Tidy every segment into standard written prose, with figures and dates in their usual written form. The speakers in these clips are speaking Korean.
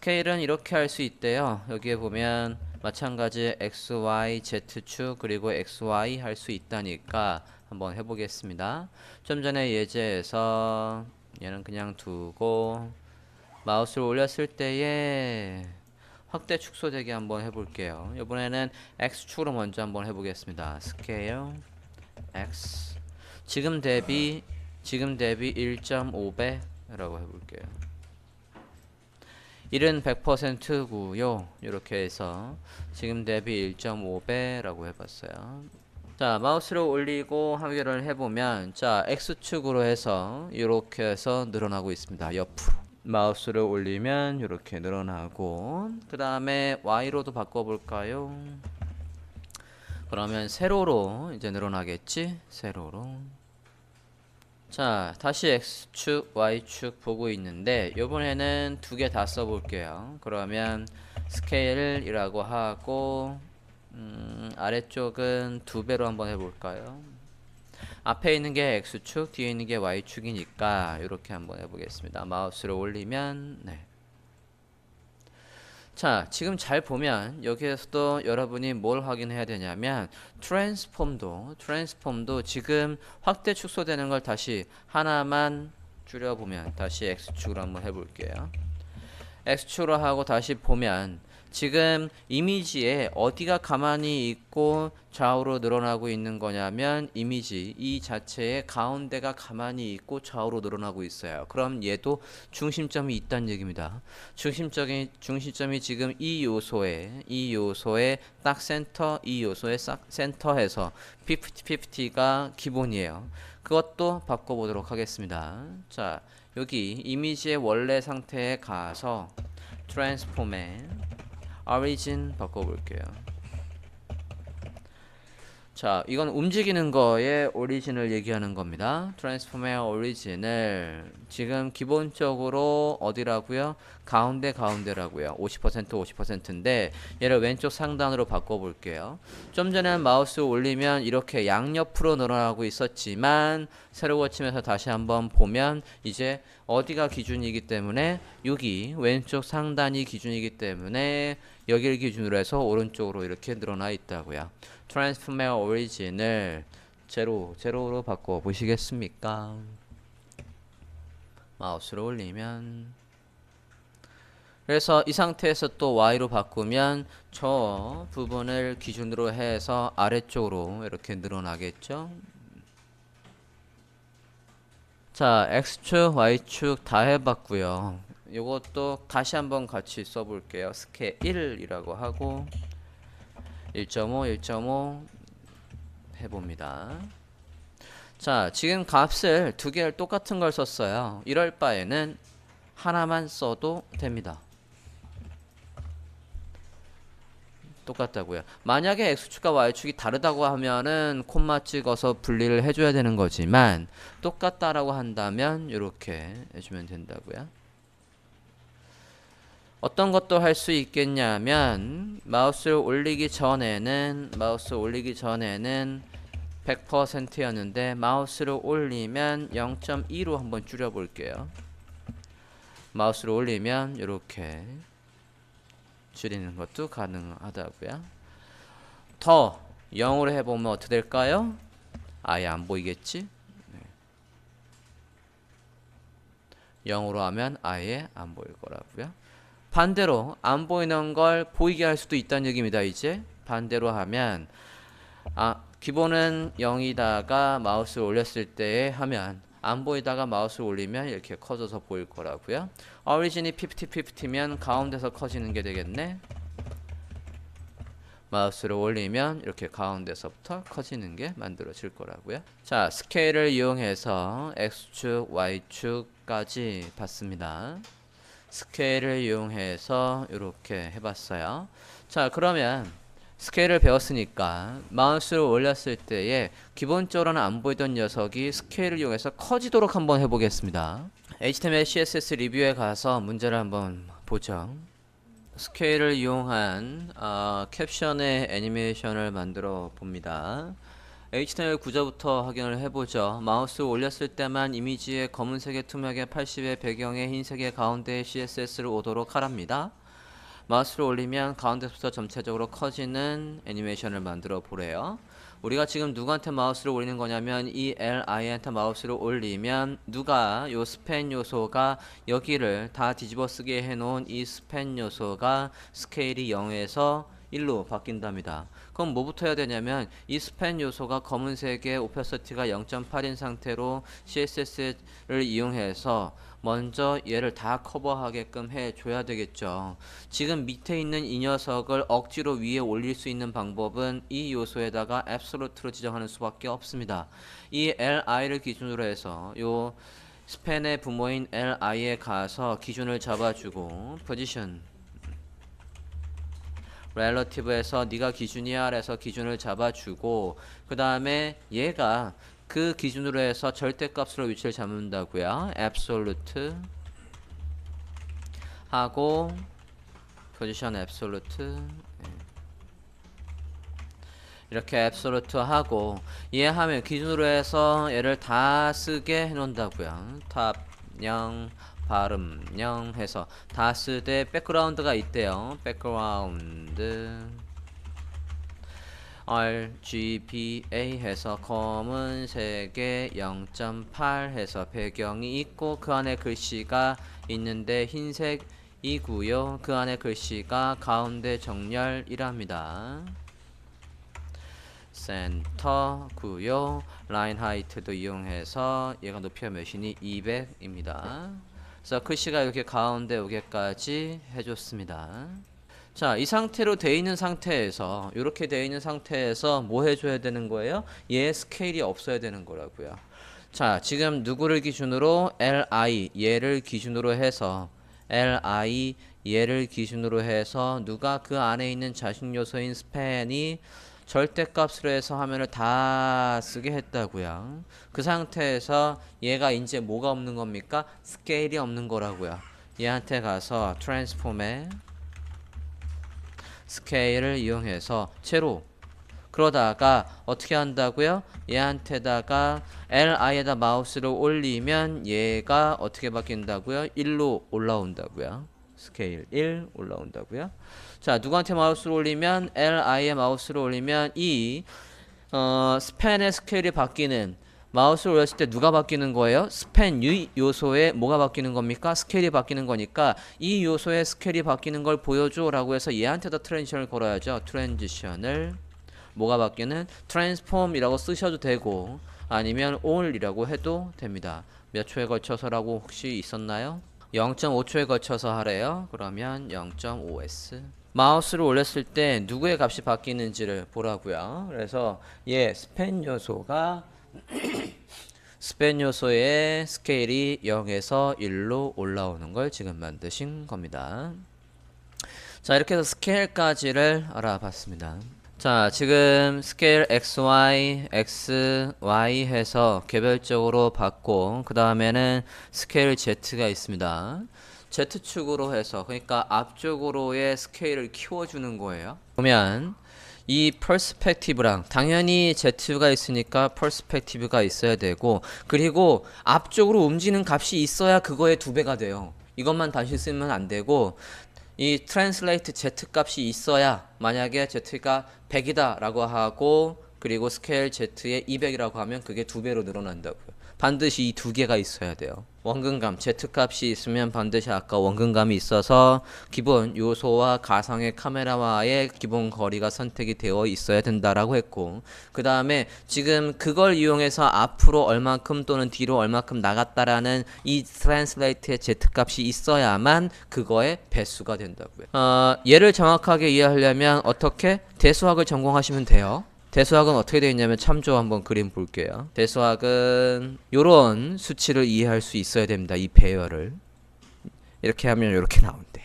스케일은 이렇게 할 수 있대요. 여기에 보면 마찬가지 XY, Z축 그리고 XY 할 수 있다니까 한번 해보겠습니다. 좀 전에 예제에서 얘는 그냥 두고 마우스를 올렸을 때에 확대 축소되기 한번 해볼게요. 이번에는 X축으로 먼저 한번 해보겠습니다. 스케일 X 지금 대비 1.5배라고 해볼게요. 1은 100%고요. 이렇게 해서 지금 대비 1.5배라고 해봤어요. 자, 마우스를 올리고 확인을 해보면 자, X축으로 해서 이렇게 해서 늘어나고 있습니다. 옆으로. 마우스를 올리면 이렇게 늘어나고 그 다음에 Y로도 바꿔볼까요? 그러면 세로로 이제 늘어나겠지? 세로로. 자, 다시 X축, Y축 보고 있는데 요번에는 두 개 다 써볼게요. 그러면 스케일이라고 하고 아래쪽은 두 배로 한번 해볼까요? 앞에 있는 게 X축, 뒤에 있는 게 Y축이니까 이렇게 한번 해보겠습니다. 마우스를 올리면 네. 자, 지금 잘 보면 여기에서도 여러분이 뭘 확인해야 되냐면 트랜스폼도 지금 확대 축소되는 걸 다시 하나만 줄여보면 다시 X축으로 한번 해볼게요. X축으로 하고 다시 보면 지금 이미지에 어디가 가만히 있고 좌우로 늘어나고 있는 거냐면 이미지 이 자체의 가운데가 가만히 있고 좌우로 늘어나고 있어요. 그럼 얘도 중심점이 있다는 얘기입니다. 중심점이 지금 이 요소에 딱 센터, 이 요소의 싹 센터에서 50-50가 기본이에요. 그것도 바꿔보도록 하겠습니다. 자, 여기 이미지의 원래 상태에 가서 트랜스폼에 origin 바꿔볼게요. 자, 이건 움직이는 거의 오리진을 얘기하는 겁니다. 트랜스폼의 오리진을 지금 기본적으로 어디라고요? 가운데라고요. 50%인데 얘를 왼쪽 상단으로 바꿔볼게요. 좀 전에 마우스 올리면 이렇게 양옆으로 늘어나고 있었지만 새로 고치면서 다시 한번 보면 이제 어디가 기준이기 때문에 여기 왼쪽 상단이 기준이기 때문에 여기를 기준으로 해서 오른쪽으로 이렇게 늘어나 있다고요. 트랜스폼의 오리진을 제로로 바꿔 보시겠습니까? 마우스를 올리면 그래서 이 상태에서 또 Y로 바꾸면 저 부분을 기준으로 해서 아래쪽으로 이렇게 늘어나겠죠? 자, X축, Y축 다 해봤고요. 이것도 다시 한번 같이 써볼게요. 스케일이라고 하고 1.5 해봅니다. 자, 지금 값을 두 개를 똑같은 걸 썼어요. 이럴 바에는 하나만 써도 됩니다. 똑같다고요. 만약에 X축과 Y축이 다르다고 하면은 콤마 찍어서 분리를 해줘야 되는 거지만 똑같다라고 한다면 이렇게 해주면 된다고요. 어떤 것도 할 수 있겠냐면 마우스를 올리기 전에는 100%였는데 마우스를 올리면 0.2로 한번 줄여볼게요. 마우스를 올리면 이렇게 줄이는 것도 가능하다고요. 더 0으로 해보면 어떻게 될까요? 아예 안 보이겠지? 0으로 하면 아예 안 보일 거라고요. 반대로 안 보이는 걸 보이게 할 수도 있다는 얘기입니다. 이제 반대로 하면 기본은 0이다가 마우스를 올렸을 때 하면 안 보이다가 마우스를 올리면 이렇게 커져서 보일 거라고요. 오리진이 50-50면 가운데서 커지는 게 되겠네. 마우스를 올리면 이렇게 가운데서부터 커지는 게 만들어질 거라고요. 자, 스케일을 이용해서 X축, Y축까지 봤습니다. 스케일을 이용해서 이렇게 해봤어요. 자, 그러면 스케일을 배웠으니까 마우스를 올렸을 때에 기본적으로는 안 보이던 녀석이 스케일을 이용해서 커지도록 한번 해보겠습니다. HTML, CSS 리뷰에 가서 문제를 한번 보죠. 스케일을 이용한 캡션의 애니메이션을 만들어 봅니다. HTML 구조부터 확인을 해보죠. 마우스를 올렸을 때만 이미지의 검은색의 투명의 80의 배경에 흰색의 가운데에 CSS를 오도록 하랍니다. 마우스를 올리면 가운데부터 전체적으로 커지는 애니메이션을 만들어 보래요. 우리가 지금 누구한테 마우스를 올리는 거냐면 이 LI한테 마우스를 올리면 누가 요 스팬 요소가 여기를 다 뒤집어 쓰게 해놓은 이 스팬 요소가 스케일이 0에서 1로 바뀐답니다. 그럼 뭐부터 해야 되냐면 이 스팬 요소가 검은색의 오퍼시티가 0.8인 상태로 CSS를 이용해서 먼저 얘를 다 커버하게끔 해줘야 되겠죠. 지금 밑에 있는 이 녀석을 억지로 위에 올릴 수 있는 방법은 이 요소에다가 앱솔루트로 지정하는 수밖에 없습니다. 이 li를 기준으로 해서 요 스팬의 부모인 li에 가서 기준을 잡아주고 position relative에서 네가 기준이야 해서 기준을 잡아주고 그 다음에 얘가 그 기준으로 해서 절대값으로 위치를 잡는다고요. absolute 하고 position absolute 이렇게 absolute 하고 얘하면 기준으로 해서 얘를 다 쓰게 해놓는다고요. 탑 0 발음 0 해서 다 쓰되 백그라운드가 있대요. 백그라운드 RGBA 해서 검은색에 0.8 해서 배경이 있고 그 안에 글씨가 있는데 흰색이고요. 그 안에 글씨가 가운데 정렬이랍니다. 센터고요. 라인 하이트도 이용해서 얘가 높이가 몇이니 200입니다. 그래서 글씨가 이렇게 가운데 오게까지 해줬습니다. 자, 이 상태로 돼 있는 상태에서 이렇게 돼 있는 상태에서 뭐 해줘야 되는 거예요? 얘 스케일이 없어야 되는 거라고요. 자, 지금 누구를 기준으로 li 얘를 기준으로 해서 li 얘를 기준으로 해서 누가 그 안에 있는 자식 요소인 스팬이 절대값으로 해서 화면을 다 쓰게 했다고요. 그 상태에서 얘가 이제 뭐가 없는 겁니까? 스케일이 없는 거라고요. 얘한테 가서 트랜스폼에 스케일을 이용해서 제로 그러다가 어떻게 한다고요? 얘한테다가 li에다 마우스를 올리면 얘가 어떻게 바뀐다고요? 1로 올라온다고요. 스케일 1 올라온다고요. 자, 누구한테 마우스를 올리면 li에 마우스를 올리면 이 스팬의 스케일이 바뀌는 마우스를 올렸을 때 누가 바뀌는 거예요? 스팬 요소에 뭐가 바뀌는 겁니까? 스케일이 바뀌는 거니까 이 요소의 스케일이 바뀌는 걸 보여줘 라고 해서 얘한테도 트랜지션을 걸어야죠. 트랜지션을 뭐가 바뀌는? 트랜스폼이라고 쓰셔도 되고 아니면 all이라고 해도 됩니다. 몇 초에 걸쳐서라고 혹시 있었나요? 0.5초에 걸쳐서 하래요. 그러면 0.5s 마우스를 올렸을 때 누구의 값이 바뀌는지를 보라고요. 그래서 얘 스팬 요소가 스팬 요소의 스케일이 0에서 1로 올라오는 걸 지금 만드신 겁니다. 자, 이렇게 해서 스케일까지를 알아봤습니다. 자, 지금 스케일 XY, XY 해서 개별적으로 봤고 그 다음에는 스케일 Z가 있습니다. Z축으로 해서 그러니까 앞쪽으로의 스케일을 키워주는 거예요. 보면 이 퍼스펙티브랑 당연히 Z가 있으니까 퍼스펙티브가 있어야 되고 그리고 앞쪽으로 움직이는 값이 있어야 그거의 2배가 돼요. 이것만 다시 쓰면 안 되고 이 트랜슬레이트 Z 값이 있어야 만약에 Z가 100이다 라고 하고 그리고 스케일 Z에 200이라고 하면 그게 2배로 늘어난다고요. 반드시 이 2개가 있어야 돼요. 원근감 Z 값이 있으면 반드시 아까 원근감이 있어서 기본 요소와 가상의 카메라와의 기본 거리가 선택이 되어 있어야 된다라고 했고 그 다음에 지금 그걸 이용해서 앞으로 얼만큼 또는 뒤로 얼만큼 나갔다라는 이 트랜슬레이트의 Z 값이 있어야만 그거의 배수가 된다고요. 얘를 정확하게 이해하려면 어떻게? 대수학을 전공하시면 돼요. 대수학은 어떻게 되어 있냐면 참조 한번 그림 볼게요. 대수학은 요런 수치를 이해할 수 있어야 됩니다. 이 배열을 이렇게 하면 이렇게 나온대.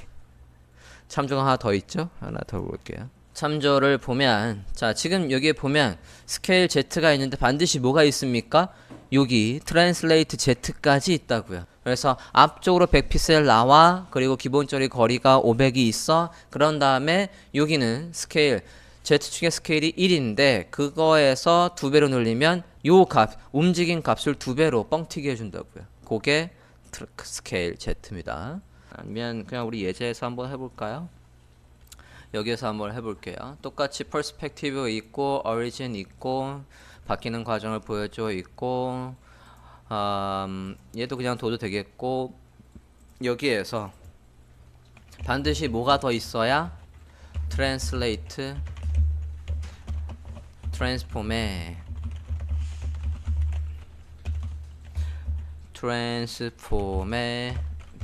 참조가 하나 더 있죠? 하나 더 볼게요. 참조를 보면 자, 지금 여기에 보면 스케일 Z가 있는데 반드시 뭐가 있습니까? 여기 트랜슬레이트 Z까지 있다고요. 그래서 앞쪽으로 100픽셀 나와 그리고 기본적인 거리가 500이 있어. 그런 다음에 여기는 스케일 Z축의 스케일이 1인데 그거에서 2배로 늘리면 요 값, 움직인 값을 2배로 뻥튀기 해준다고요. 그게 트럭 스케일 Z입니다. 아니면 그냥 우리 예제에서 한번 해볼까요? 여기에서 한번 해볼게요. 똑같이 퍼스펙티브 있고 오리진 있고 바뀌는 과정을 보여줘 있고 얘도 그냥 둬도 되겠고 여기에서 반드시 뭐가 더 있어야 트랜슬레이트 트랜스폼에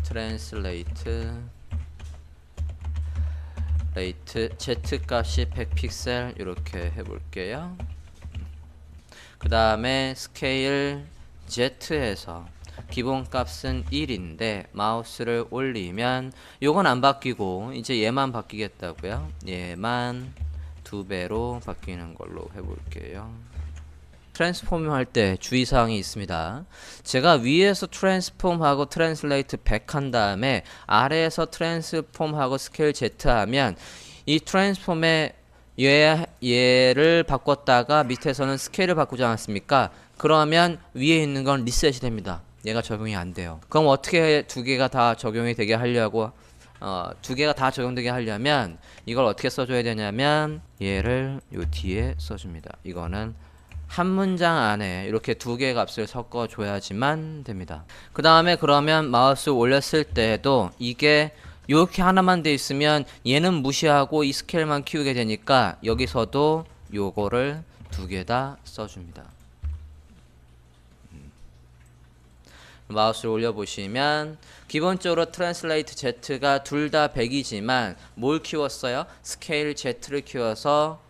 트랜슬레이트 레이트 Z 값이 100픽셀 이렇게 해볼게요. 그 다음에 스케일 Z에서 기본값은 1인데 마우스를 올리면 요건 안 바뀌고 이제 얘만 바뀌겠다고요. 얘만 2배로 바뀌는 걸로 해볼게요. 트랜스폼 할 때 주의사항이 있습니다. 제가 위에서 트랜스폼하고 트랜슬레이트 100 한 다음에 아래에서 트랜스폼하고 스케일 Z 하면 이 트랜스폼에 얘를 바꿨다가 밑에서는 스케일을 바꾸지 않았습니까? 그러면 위에 있는 건 리셋이 됩니다. 얘가 적용이 안 돼요. 그럼 어떻게 두 개가 다 적용이 되게 하려고 두 개가 다 적용되게 하려면 이걸 어떻게 써줘야 되냐면 얘를 요 뒤에 써줍니다. 이거는 한 문장 안에 이렇게 두 개의 값을 섞어줘야지만 됩니다. 그 다음에 그러면 마우스 올렸을 때도 이게 이렇게 하나만 돼 있으면 얘는 무시하고 이 스케일만 키우게 되니까 여기서도 요거를 두 개 다 써줍니다. 마우스를 올려보시면 기본적으로 트랜슬레이트 Z가 둘 다 100이지만 뭘 키웠어요? 스케일 Z를 키워서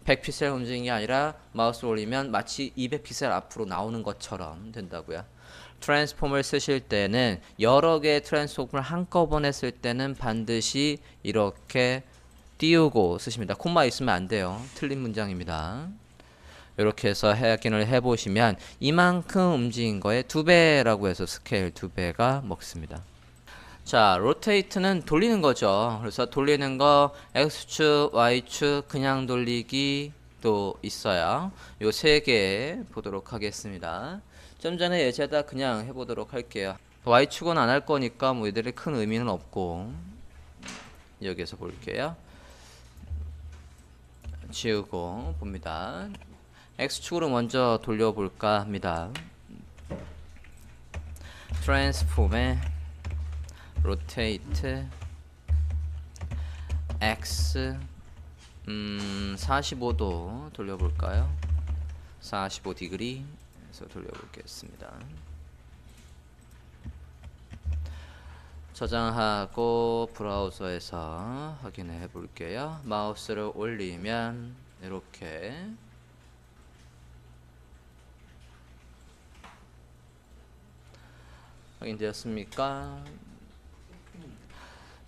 100픽셀 움직이는 게 아니라 마우스 올리면 마치 200픽셀 앞으로 나오는 것처럼 된다고요. 트랜스폼을 쓰실 때는 여러 개의 트랜스폼을 한꺼번에 쓸 때는 반드시 이렇게 띄우고 쓰십니다. 콤마 있으면 안 돼요. 틀린 문장입니다. 이렇게 해서 확인을 해보시면 이만큼 움직인 거에 2배라고 해서 스케일 2배가 먹습니다. 자, 로테이트는 돌리는 거죠. 그래서 돌리는 거 X축, Y축, 그냥 돌리기 또 있어요. 요 세 개 보도록 하겠습니다. 좀 전에 예제다 그냥 해보도록 할게요. Y축은 안 할 거니까 뭐 이들이 큰 의미는 없고 여기서 볼게요. 지우고 봅니다. X축으로 먼저 돌려볼까 합니다. 트랜스폼에 rotate X 45도 돌려볼까요? 45디그리 해서 돌려보겠습니다. 저장하고 브라우저에서 확인해 볼게요. 마우스를 올리면 이렇게 확인되었습니까?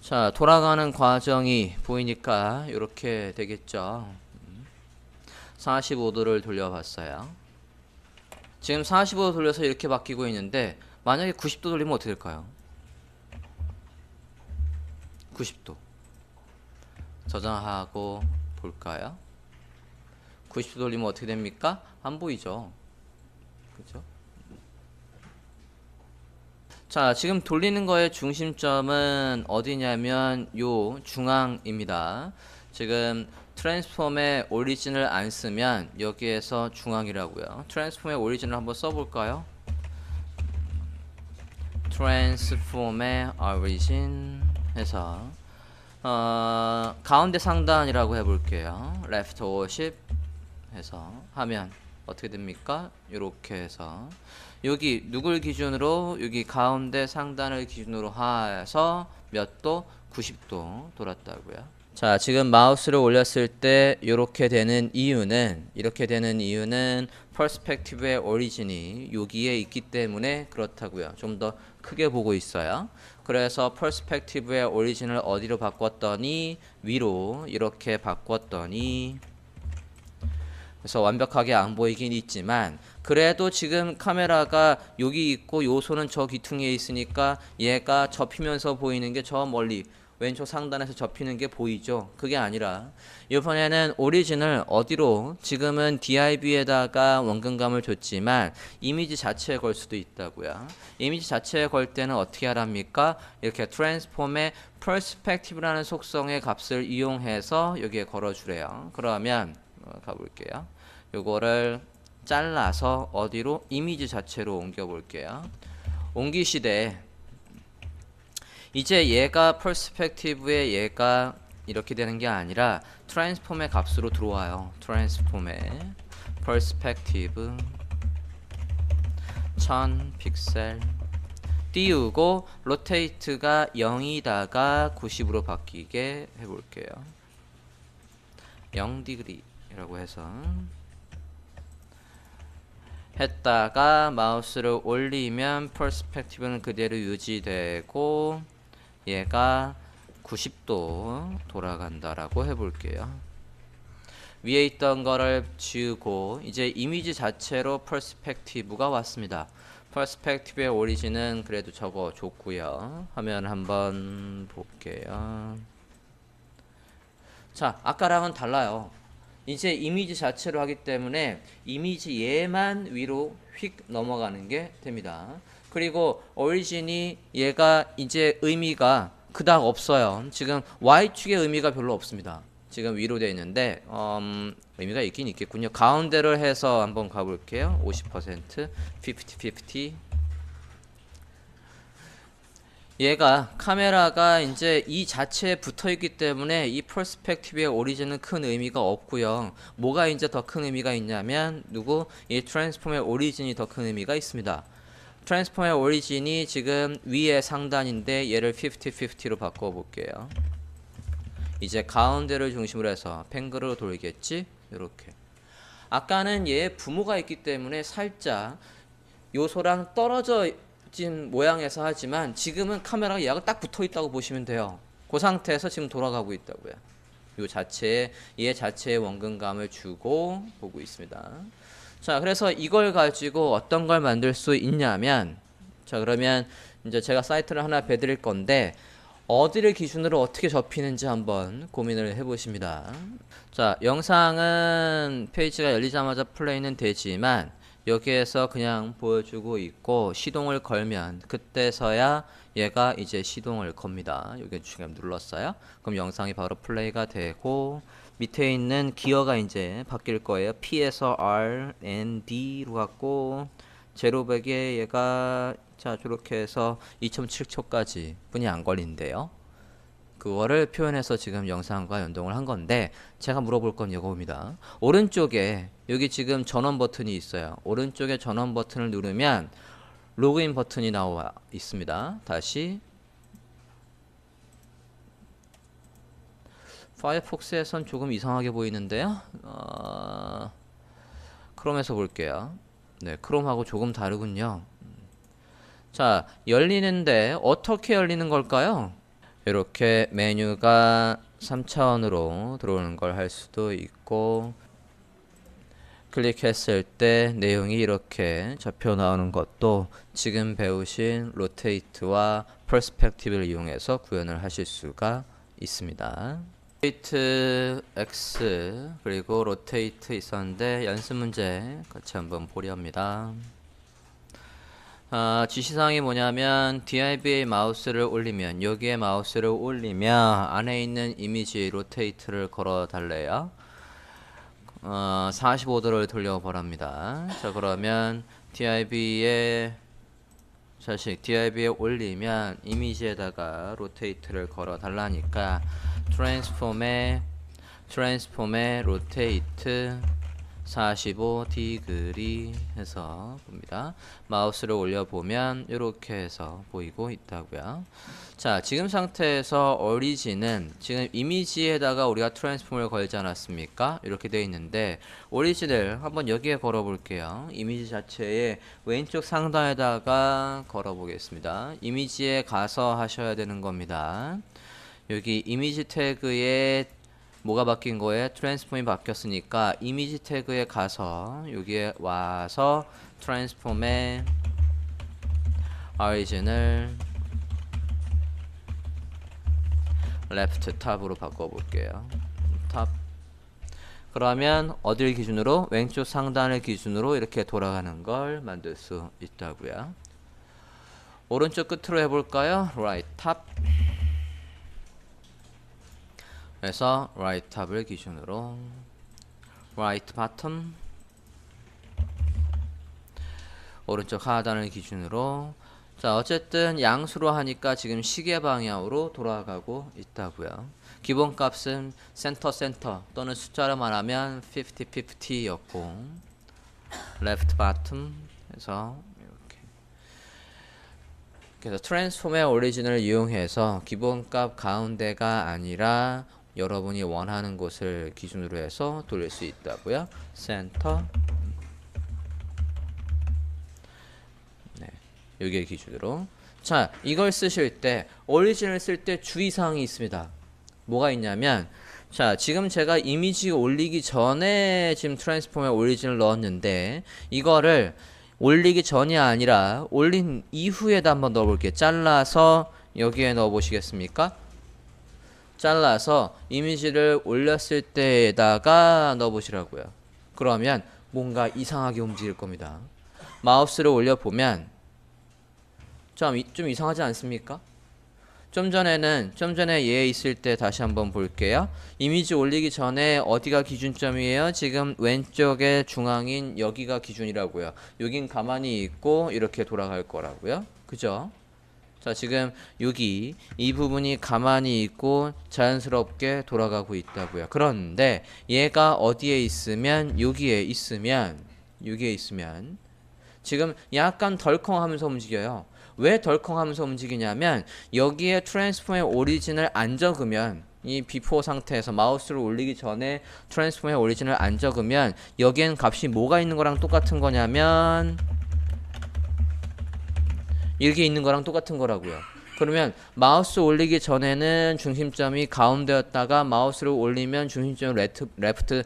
자, 돌아가는 과정이 보이니까 이렇게 되겠죠. 45도를 돌려봤어요. 지금 45도 돌려서 이렇게 바뀌고 있는데 만약에 90도 돌리면 어떻게 될까요? 90도 저장하고 볼까요? 90도 돌리면 어떻게 됩니까? 안 보이죠? 그죠? 자, 지금 돌리는 거의 중심점은 어디냐면 요 중앙입니다. 지금 트랜스폼의 오리진을 안 쓰면 여기에서 중앙이라고요. 트랜스폼의 오리진을 한번 써볼까요? 트랜스폼의 오리진 해서 가운데 상단이라고 해볼게요. left 50 해서 하면 어떻게 됩니까? 이렇게 해서 여기 누굴 기준으로 여기 가운데 상단을 기준으로 해서 몇 도? 90도 돌았다고요. 자, 지금 마우스를 올렸을 때 이렇게 되는 이유는 퍼스펙티브의 오리진이 여기에 있기 때문에 그렇다고요. 좀 더 크게 보고 있어요. 그래서 퍼스펙티브의 오리진을 어디로 바꿨더니 위로 이렇게 바꿨더니 그래서 완벽하게 안 보이긴 있지만 그래도 지금 카메라가 여기 있고 요소는 저 귀퉁이에 있으니까 얘가 접히면서 보이는 게 저 멀리 왼쪽 상단에서 접히는 게 보이죠? 그게 아니라 이번에는 오리진을 어디로 지금은 div에다가 원근감을 줬지만 이미지 자체에 걸 수도 있다고요. 이미지 자체에 걸 때는 어떻게 하랍니까? 이렇게 트랜스폼의 perspective라는 속성의 값을 이용해서 여기에 걸어주래요. 그러면 가볼게요. 요거를 잘라서 어디로? 이미지 자체로 옮겨 볼게요. 옮기시되 이제 얘가 퍼스펙티브에 얘가 이렇게 되는 게 아니라 트랜스폼의 값으로 들어와요. 트랜스폼의 퍼스펙티브 1000 픽셀 띄우고 로테이트가 0이다가 90으로 바뀌게 해볼게요. 0디그리라고 해서 했다가 마우스를 올리면 퍼스펙티브는 그대로 유지되고 얘가 90도 돌아간다라고 해볼게요. 위에 있던 거를 지우고 이제 이미지 자체로 퍼스펙티브가 왔습니다. 퍼스펙티브의 오리진은 그래도 저거 줬고요. 화면 한번 볼게요. 자, 아까랑은 달라요. 이제 이미지 자체로 하기 때문에 이미지 얘만 위로 휙 넘어가는 게 됩니다. 그리고 오리진이 얘가 이제 의미가 그닥 없어요. 지금 Y축의 의미가 별로 없습니다. 지금 위로 되어 있는데 의미가 있긴 있겠군요. 가운데를 해서 한번 가볼게요. 50% 50-50 얘가 카메라가 이제 이 자체에 붙어 있기 때문에 이 퍼스펙티브의 오리진은 큰 의미가 없고요. 뭐가 이제 더 큰 의미가 있냐면 이 트랜스폼의 오리진이 더 큰 의미가 있습니다. 트랜스폼의 오리진이 지금 위의 상단인데 얘를 50-50로 바꿔 볼게요. 이제 가운데를 중심으로 해서 팽글로 돌겠지? 이렇게. 아까는 얘 부모가 있기 때문에 살짝 요소랑 떨어진 모양에서 하지만 지금은 카메라가 얘가 딱 붙어 있다고 보시면 돼요. 그 상태에서 지금 돌아가고 있다고요. 얘 자체의 원근감을 주고 보고 있습니다. 자, 그래서 이걸 가지고 어떤 걸 만들 수 있냐면, 자, 그러면 이제 제가 사이트를 하나 배드릴 건데, 어디를 기준으로 어떻게 접히는지 한번 고민을 해보십니다. 자, 영상은 페이지가 열리자마자 플레이는 되지만 여기에서 그냥 보여주고 있고 시동을 걸면 그때서야 얘가 이제 시동을 겁니다. 여기 지금 눌렀어요. 그럼 영상이 바로 플레이가 되고 밑에 있는 기어가 이제 바뀔 거예요. P에서 R, N, D로 갖고 제로백에 얘가 자 저렇게 해서 2.7초까지 분이 안 걸린대요. 그거를 표현해서 지금 영상과 연동을 한 건데 제가 물어볼 건 이겁니다. 오른쪽에 여기 지금 전원 버튼이 있어요. 오른쪽에 전원 버튼을 누르면 로그인 버튼이 나와 있습니다. 다시 파이어폭스에선 조금 이상하게 보이는데요. 크롬에서 볼게요. 네, 크롬하고 조금 다르군요. 자, 열리는데 어떻게 열리는 걸까요? 이렇게 메뉴가 3차원으로 들어오는 걸 할 수도 있고 클릭했을 때 내용이 이렇게 잡혀 나오는 것도 지금 배우신 로테이트와 퍼스펙티브를 이용해서 구현을 하실 수가 있습니다. 로테이트 X 그리고 로테이트 있었는데 연습 문제 같이 한번 보렵니다. 지시사항이 뭐냐면 div의 마우스를 올리면 여기에 마우스를 올리면 안에 있는 이미지 로테이트를 걸어 달래요. 45도를 돌려보랍니다. 자 그러면 div에 올리면 이미지에다가 로테이트를 걸어 달라니까 트랜스폼의 로테이트 45디그리 해서 봅니다. 마우스를 올려보면 이렇게 해서 보이고 있다고요. 자, 지금 상태에서 오리진은 지금 이미지에다가 우리가 트랜스폼을 걸지 않았습니까? 이렇게 되어 있는데 오리진을 한번 여기에 걸어 볼게요. 이미지 자체의 왼쪽 상단에다가 걸어 보겠습니다. 이미지에 가서 하셔야 되는 겁니다. 여기 이미지 태그에 뭐가 바뀐 거예요? 트랜스폼이 바뀌었으니까 이미지 태그에 가서 여기에 와서 트랜스폼의 오리진을 left 탑으로 바꿔볼게요. 탑. 그러면 어딜 기준으로? 왼쪽 상단을 기준으로 이렇게 돌아가는 걸 만들 수 있다고요. 오른쪽 끝으로 해볼까요? right 탑. 그래서 right 탑을 기준으로 right bottom. 오른쪽 하단을 기준으로. 자, 어쨌든 양수로 하니까 지금 시계 방향으로 돌아가고 있다고요. 기본값은 센터 또는 숫자로 말하면 50-50였고 left bottom 해서 이렇게. 그래서 트랜스폼의 오리진을 이용해서 기본값 가운데가 아니라 여러분이 원하는 곳을 기준으로 해서 돌릴 수 있다고요. 센터. 네, 여기에 기준으로. 자, 이걸 쓰실 때 오리진을 쓸 때 주의사항이 있습니다. 뭐가 있냐면, 자, 지금 제가 이미지 올리기 전에 지금 트랜스폼에 오리진을 넣었는데 이거를 올리기 전이 아니라 올린 이후에다 한번 넣어볼게요. 잘라서 여기에 넣어보시겠습니까? 잘라서 이미지를 올렸을 때에다가 넣어보시라고요. 그러면 뭔가 이상하게 움직일 겁니다. 마우스를 올려보면 좀 이상하지 않습니까? 좀 전에 얘 있을 때 다시 한번 볼게요. 이미지 올리기 전에 어디가 기준점이에요? 지금 왼쪽에 중앙인 여기가 기준이라고요. 여긴 가만히 있고 이렇게 돌아갈 거라고요. 그죠? 자, 지금 여기 이 부분이 가만히 있고 자연스럽게 돌아가고 있다고요. 그런데 얘가 어디에 있으면 여기에 있으면 지금 약간 덜컹하면서 움직여요. 왜 덜컹하면서 움직이냐면 여기에 트랜스폼의 오리진을 안 적으면 이 비포 상태에서 마우스를 올리기 전에 트랜스폼의 오리진을 안 적으면 여기엔 값이 뭐가 있는 거랑 똑같은 거냐면 이렇게 있는 거랑 똑같은 거라고요. 그러면 마우스 올리기 전에는 중심점이 가운데였다가 마우스를 올리면 중심점이 레프트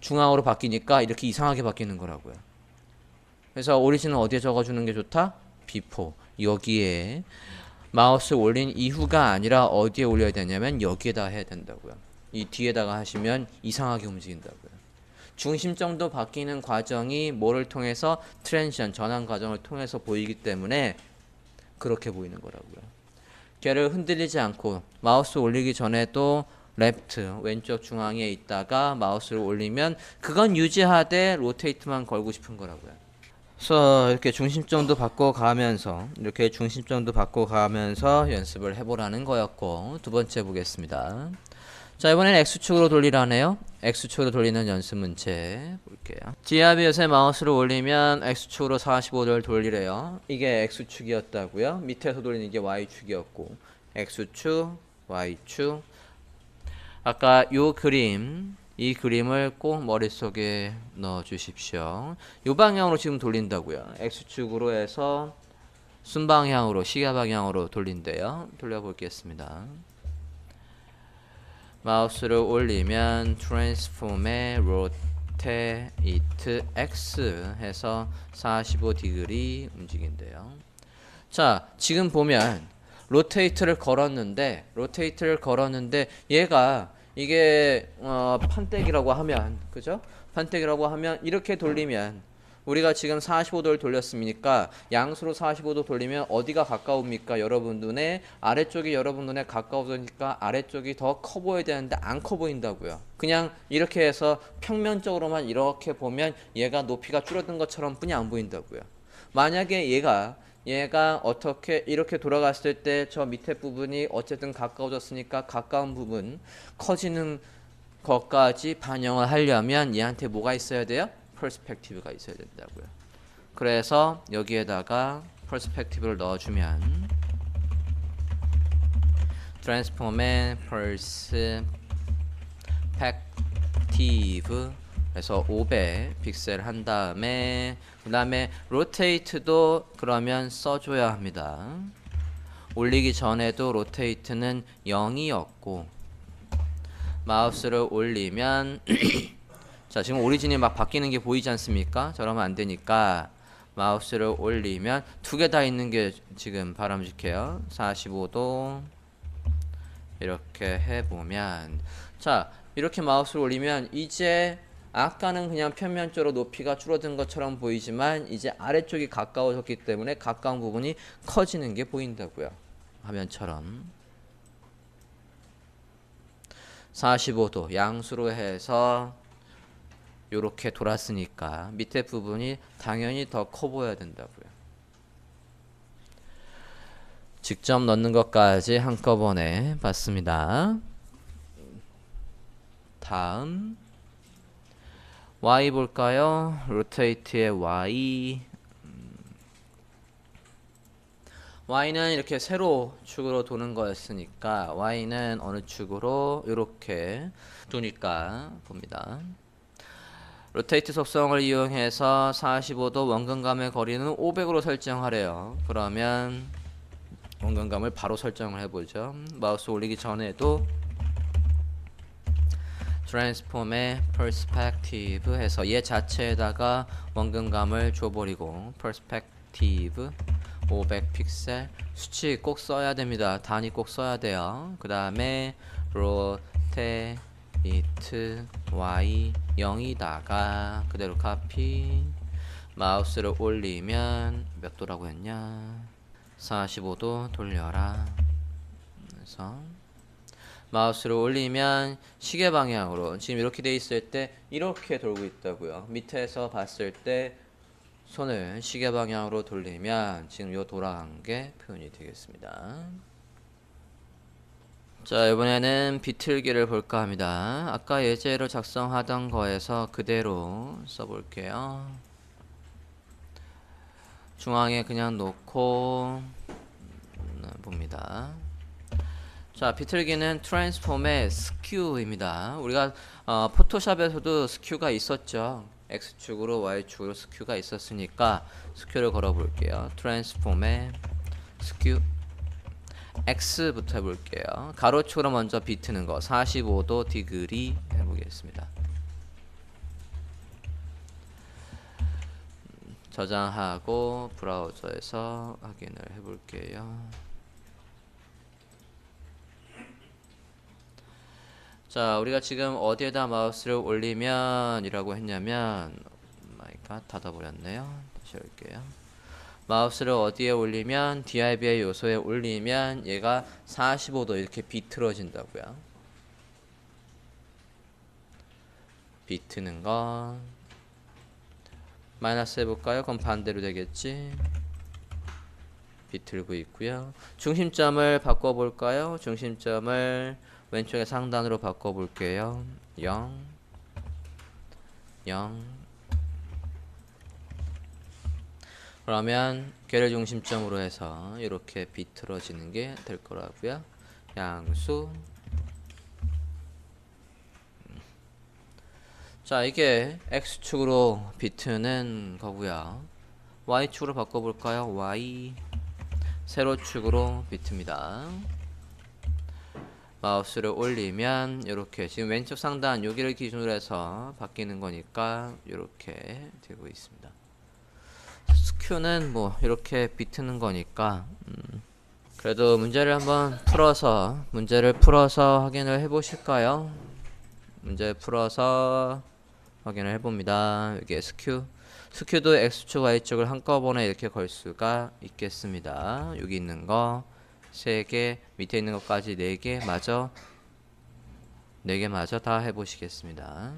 중앙으로 바뀌니까 이렇게 이상하게 바뀌는 거라고요. 그래서 오리진은 어디에 적어주는 게 좋다? 비포. 여기에 마우스 올린 이후가 아니라 어디에 올려야 되냐면 여기에다 해야 된다고요. 이 뒤에다가 하시면 이상하게 움직인다고요. 중심점도 바뀌는 과정이 뭐를 통해서 트랜지션 전환 과정을 통해서 보이기 때문에 그렇게 보이는 거라고요. 걔를 흔들리지 않고 마우스 올리기 전에도 레프트 왼쪽 중앙에 있다가 마우스를 올리면 그건 유지하되 로테이트만 걸고 싶은 거라고요. 그래서 이렇게 중심점도 바꿔가면서 연습을 해보라는 거였고, 두 번째 보겠습니다. 자, 이번에는 X축으로 돌리라네요. X축으로 돌리는 연습 문제 볼게요. 지압이 요새 마우스를 올리면 X축으로 45도를 돌리래요. 이게 X축이었다고요. 밑에서 돌리는 게 Y축이었고, X축, Y축. 아까 이 그림을 꼭 머릿속에 넣어 주십시오. 이 방향으로 지금 돌린다고요. X축으로 해서 순방향으로, 시계 방향으로 돌린대요. 돌려보겠습니다. 마우스를 올리면 트랜스폼의 rotate X 해서 45° 움직인대요. 자, 지금 보면 로테이트를 걸었는데 얘가 이게 판때기라고 하면, 그죠? 판때기라고 하면 이렇게 돌리면 우리가 지금 45도를 돌렸으니까 양수로 45도 돌리면 어디가 가까웁니까? 여러분 눈에 아래쪽이 여러분 눈에 가까워지니까 아래쪽이 더 커 보여야 되는데 안 커 보인다고요. 그냥 이렇게 해서 평면적으로만 이렇게 보면 얘가 높이가 줄어든 것처럼 뿐이 안 보인다고요. 만약에 얘가 어떻게 이렇게 돌아갔을 때 저 밑에 부분이 어쨌든 가까워졌으니까 가까운 부분 커지는 것까지 반영을 하려면 얘한테 뭐가 있어야 돼요? 퍼스펙티브가 있어야 된다고요. 그래서 여기에다가 퍼스펙티브를 넣어주면 트랜스폼의 퍼스펙티브 그래서 500 픽셀 한 다음에 그 다음에 로테이트도 그러면 써줘야 합니다. 올리기 전에도 로테이트는 0이었고 마우스를 올리면 자, 지금 오리진이 막 바뀌는 게 보이지 않습니까? 저러면 안 되니까 마우스를 올리면 두 개 다 있는 게 지금 바람직해요. 45도 이렇게 해보면, 자, 이렇게 마우스를 올리면 이제 아까는 그냥 평면적으로 높이가 줄어든 것처럼 보이지만 이제 아래쪽이 가까워졌기 때문에 가까운 부분이 커지는 게 보인다고요. 화면처럼 45도 양수로 해서 이렇게 돌았으니까 밑에 부분이 당연히 더 커 보여야 된다고요. 직접 넣는 것까지 한꺼번에 봤습니다. 다음 Y 볼까요? 로테이트의 Y. Y는 이렇게 세로 축으로 도는 거였으니까 Y는 어느 축으로 이렇게 두니까 봅니다. 로테이트 속성을 이용해서 45도 원근감의 거리는 500으로 설정하래요. 그러면 원근감을 바로 설정을 해보죠. 마우스 올리기 전에도 트랜스폼의 perspective 해서 얘 자체에다가 원근감을 줘버리고 perspective 500 픽셀 수치 꼭 써야 됩니다. 단위 꼭 써야 돼요. 그 다음에 rotate y 0이다가 그대로 카피 마우스를 올리면 몇 도라고 했냐 45도 돌려라. 그래서 마우스를 올리면 시계 방향으로 지금 이렇게 돼 있을 때 이렇게 돌고 있다고요. 밑에서 봤을 때 손을 시계 방향으로 돌리면 지금 요 돌아간 게 표현이 되겠습니다. 자, 이번에는 비틀기를 볼까 합니다. 아까 예제로 작성하던 거에서 그대로 써볼게요. 중앙에 그냥 놓고 봅니다. 자, 비틀기는 트랜스폼의 스큐입니다. 우리가 포토샵에서도 스큐가 있었죠. X축으로 Y축으로 스큐가 있었으니까 스큐를 걸어 볼게요. 트랜스폼의 스큐 X부터 해볼게요. 가로축으로 먼저 비트는 거 45도 디그리 해보겠습니다. 저장하고 브라우저에서 확인을 해볼게요. 자, 우리가 지금 어디에다 마우스를 올리면 이라고 했냐면 마이갓 닫아버렸네요. 다시 할게요. 마우스를 어디에 올리면 DRB의 요소에 올리면 얘가 45도 이렇게 비틀어진다고요. 비트는 거 마이너스 해볼까요? 그럼 반대로 되겠지. 비틀고 있고요. 중심점을 바꿔볼까요? 중심점을 왼쪽에 상단으로 바꿔볼게요. 0 0 그러면 걔를 중심점으로 해서 이렇게 비틀어지는 게 될 거라고요. 양수. 자, 이게 X축으로 비트는 거고요. Y축으로 바꿔볼까요? Y 세로축으로 비트입니다. 마우스를 올리면 이렇게 지금 왼쪽 상단 여기를 기준으로 해서 바뀌는 거니까 이렇게 되고 있습니다. 스큐는 뭐 이렇게 비트는 거니까 그래도 문제를 풀어서 확인을 해 보실까요? 문제 풀어서 확인을 해 봅니다. 여기 스큐도 X축 Y축을 한꺼번에 이렇게 걸 수가 있겠습니다. 여기 있는 거 3개, 밑에 있는 것까지 4개 마저 다 해보시겠습니다.